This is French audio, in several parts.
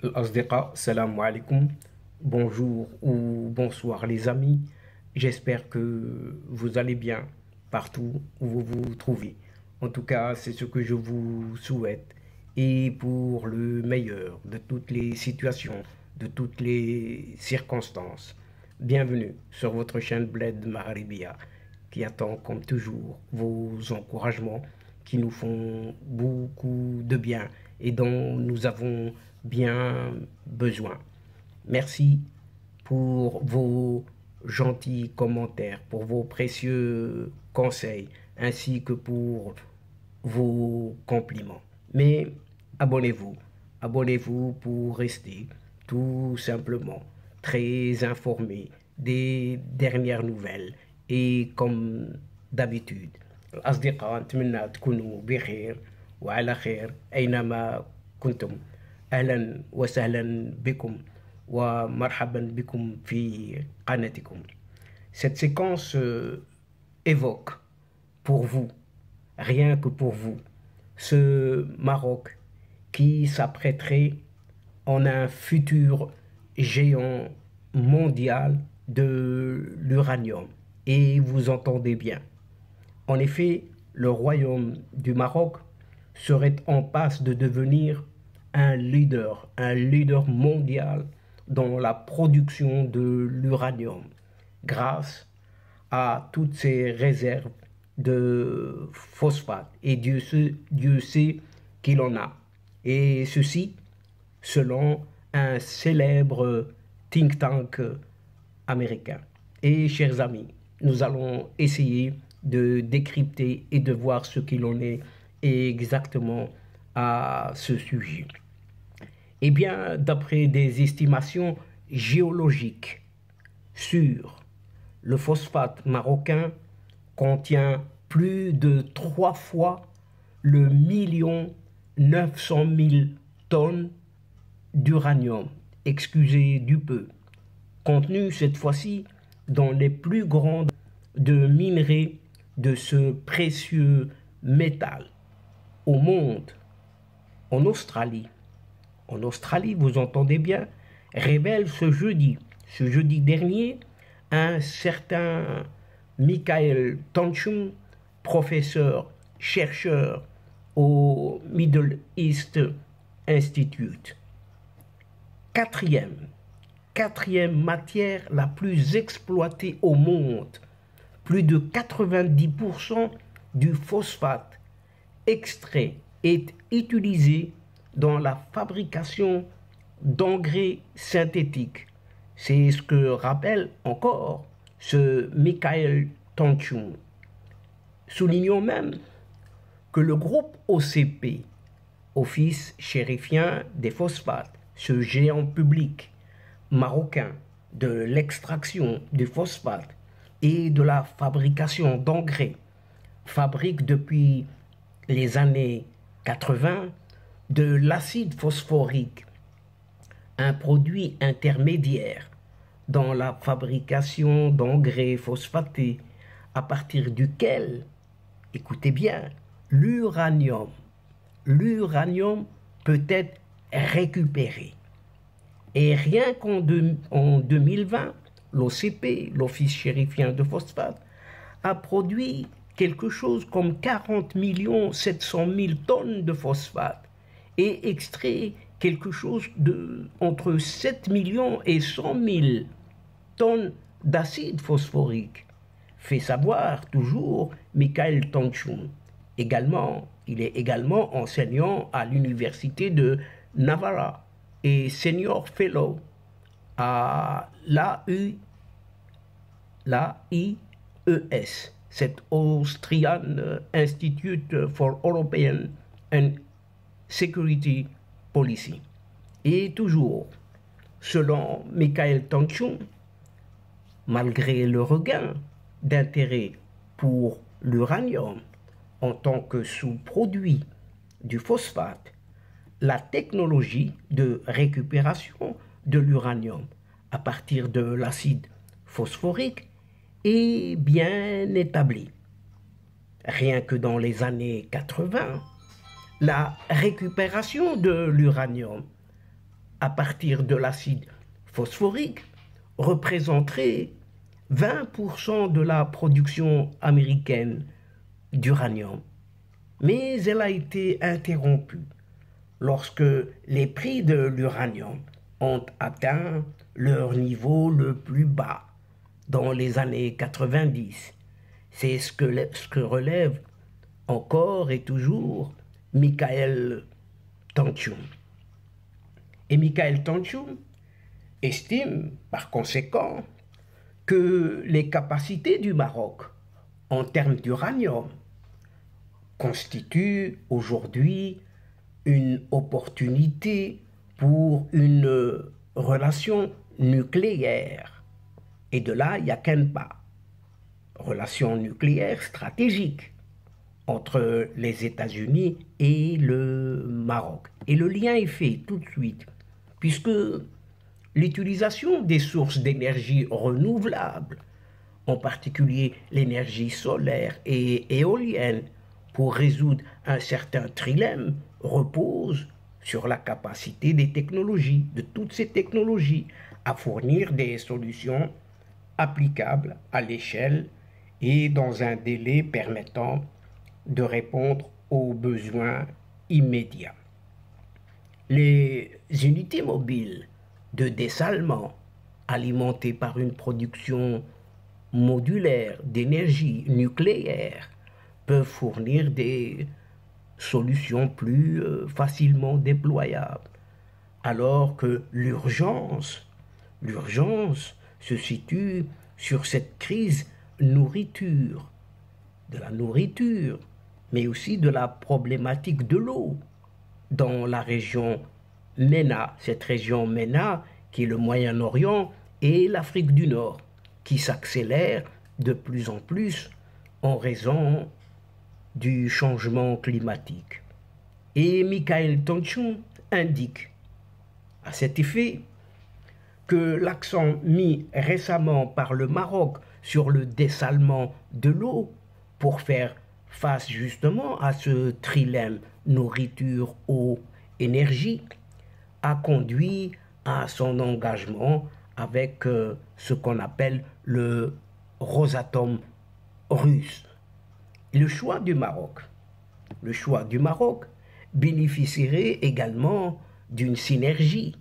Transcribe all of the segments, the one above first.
الأصدقاء السلام عليكم. Bonjour ou bonsoir les amis. J'espère que vous allez bien partout où vous vous trouvez. En tout cas, c'est ce que je vous souhaite. Et pour le meilleur de toutes les situations, de toutes les circonstances. Bienvenue sur votre chaîne Bled Maharibia qui attend comme toujours vos encouragements qui nous font beaucoup de bien et dont nous avons bien besoin. Merci pour vos gentils commentaires, pour vos précieux conseils, ainsi que pour vos compliments. Mais abonnez-vous, abonnez-vous pour rester tout simplement très informé des dernières nouvelles. Et comme d'habitude, الأصدقاء نتمنى تكونوا بخير وعلى خير أينما كنتم. أهلا وسهلا بكم ومرحبا بكم في قناتكم. Cette séquence évoque pour vous, rien que pour vous, ce Maroc qui s'apprêterait en un futur géant mondial de l'uranium. Et vous entendez bien. En effet, le royaume du Maroc serait en passe de devenir un leader mondial dans la production de l'uranium, grâce à toutes ces réserves de phosphate. Et Dieu sait qu'il en a. Et ceci, selon un célèbre think tank américain. Et chers amis, nous allons essayer de décrypter et de voir ce qu'il en est exactement à ce sujet. Eh bien, d'après des estimations géologiques sûres, le phosphate marocain contient plus de 3 fois le 1 900 000 tonnes d'uranium, excusez du peu, contenu cette fois-ci dans les plus grandes de minerais de ce précieux métal au monde. En Australie, vous entendez bien, révèle ce jeudi dernier, un certain Michael Tanchum, professeur, chercheur au Middle East Institute. Quatrième matière la plus exploitée au monde. Plus de 90% du phosphate extrait est utilisé dans la fabrication d'engrais synthétiques. C'est ce que rappelle encore ce Michael Tanchum. Soulignons même que le groupe OCP, Office chérifien des phosphates, ce géant public marocain de l'extraction du phosphate et de la fabrication d'engrais, fabrique depuis les années 80 de l'acide phosphorique, un produit intermédiaire dans la fabrication d'engrais phosphatés à partir duquel, écoutez bien, l'uranium peut être récupéré. Et rien qu'en 2020, l'OCP, l'Office chérifien de phosphate, a produit quelque chose comme 40 700 000 tonnes de phosphate et extrait quelque chose entre 7 millions et 100 000 tonnes d'acide phosphorique. Fait savoir toujours Michael Tanchum. Il est également enseignant à l'université de Navarra et senior fellow à l'AIES, cet Austrian Institute for European and Security Policy. Et toujours, selon Michael Tanchum, malgré le regain d'intérêt pour l'uranium en tant que sous-produit du phosphate, la technologie de récupération de l'uranium à partir de l'acide phosphorique est bien établie. Rien que dans les années 80, la récupération de l'uranium à partir de l'acide phosphorique représenterait 20% de la production américaine d'uranium. Mais elle a été interrompue lorsque les prix de l'uranium ont atteint leur niveau le plus bas dans les années 90. C'est ce que relève encore et toujours Michael Tanchum. Et Michael Tanchum estime par conséquent que les capacités du Maroc en termes d'uranium constituent aujourd'hui une opportunité pour une relation nucléaire. Et de là, il n'y a qu'un pas. Relation nucléaire stratégique entre les États-Unis et le Maroc. Et le lien est fait tout de suite, puisque l'utilisation des sources d'énergie renouvelables, en particulier l'énergie solaire et éolienne, pour résoudre un certain trilemme, repose sur la capacité des technologies, de toutes ces technologies, à fournir des solutions applicables à l'échelle et dans un délai permettant de répondre aux besoins immédiats. Les unités mobiles de dessalement alimentées par une production modulaire d'énergie nucléaire peuvent fournir des solutions plus facilement déployables, alors que l'urgence se situe sur cette crise nourriture, de la nourriture, mais aussi de la problématique de l'eau dans la région MENA, cette région MENA qui est le Moyen-Orient et l'Afrique du Nord, qui s'accélère de plus en plus en raison du changement climatique. Et Michael Tanchum indique à cet effet que l'accent mis récemment par le Maroc sur le dessalement de l'eau pour faire face justement à ce trilemme nourriture, eau, énergie a conduit à son engagement avec ce qu'on appelle le Rosatom russe. Le choix du Maroc bénéficierait également d'une synergie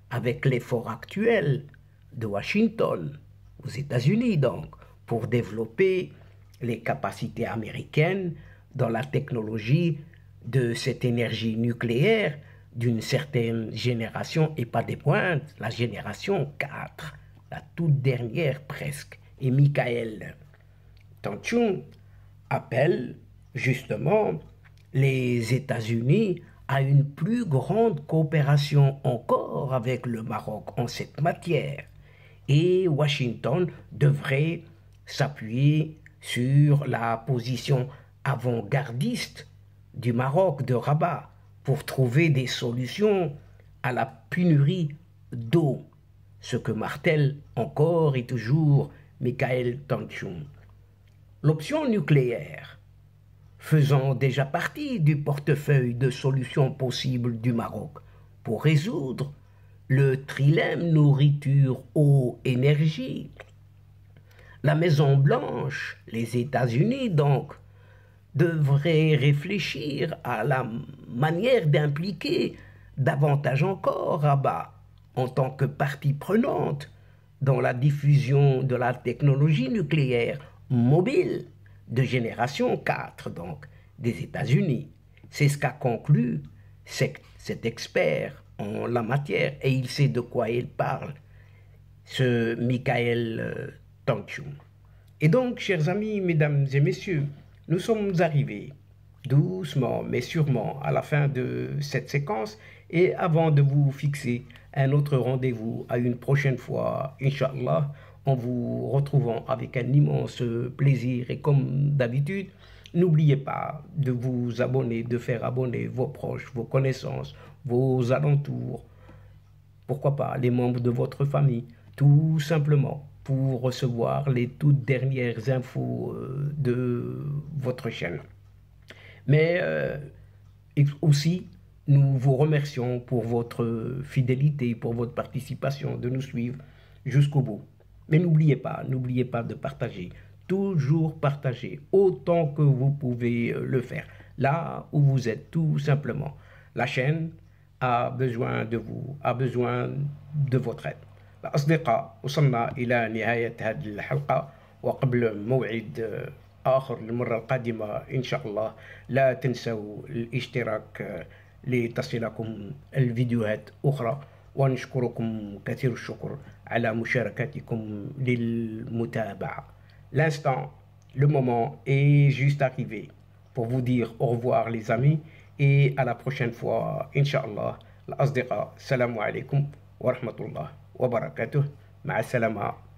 avec l'effort actuel de Washington, aux États-Unis donc, pour développer les capacités américaines dans la technologie de cette énergie nucléaire d'une certaine génération et pas des pointes, la génération 4, la toute dernière presque. Et Michael Tanchum appelle justement les États-Unis à une plus grande coopération encore avec le Maroc en cette matière. Et Washington devrait s'appuyer sur la position avant-gardiste du Maroc de Rabat pour trouver des solutions à la pénurie d'eau, ce que martèle encore et toujours Michael Tanchum. L'option nucléaire, faisant déjà partie du portefeuille de solutions possibles du Maroc pour résoudre le trilemme nourriture, eau, énergie, la Maison-Blanche, les États-Unis donc, devraient réfléchir à la manière d'impliquer davantage encore Rabat en tant que partie prenante dans la diffusion de la technologie nucléaire mobile de génération 4, donc, des États-Unis. C'est ce qu'a conclu cet expert en la matière, et il sait de quoi il parle, ce Michael Tanchum. Et donc, chers amis, mesdames et messieurs, nous sommes arrivés doucement mais sûrement à la fin de cette séquence, et avant de vous fixer un autre rendez-vous à une prochaine fois, Inch'Allah, en vous retrouvant avec un immense plaisir, et comme d'habitude, n'oubliez pas de vous abonner, de faire abonner vos proches, vos connaissances, vos alentours, pourquoi pas les membres de votre famille, tout simplement pour recevoir les toutes dernières infos de votre chaîne. Mais aussi, Nous vous remercions pour votre fidélité, pour votre participation, de nous suivre jusqu'au bout. Mais n'oubliez pas de partager. Toujours partager autant que vous pouvez le faire. Là où vous êtes, tout simplement. La chaîne a besoin de vous, a besoin de votre aide. الأصدقاء وصلنا إلى نهاية هذه الحلقة، وقبل موعد آخر للمرة القادمة إن شاء الله لا تنسوا الاشتراك لتصلكم الفيديوهات أخرى، ونشكركم كثير الشكر على مشاركتكم للمتابعة. L'instant, le moment est juste arrivé pour vous dire au revoir les amis et à la prochaine fois Inch'Allah. الأصدقاء السلام عليكم ورحمة الله وبركاته. مع السلامة.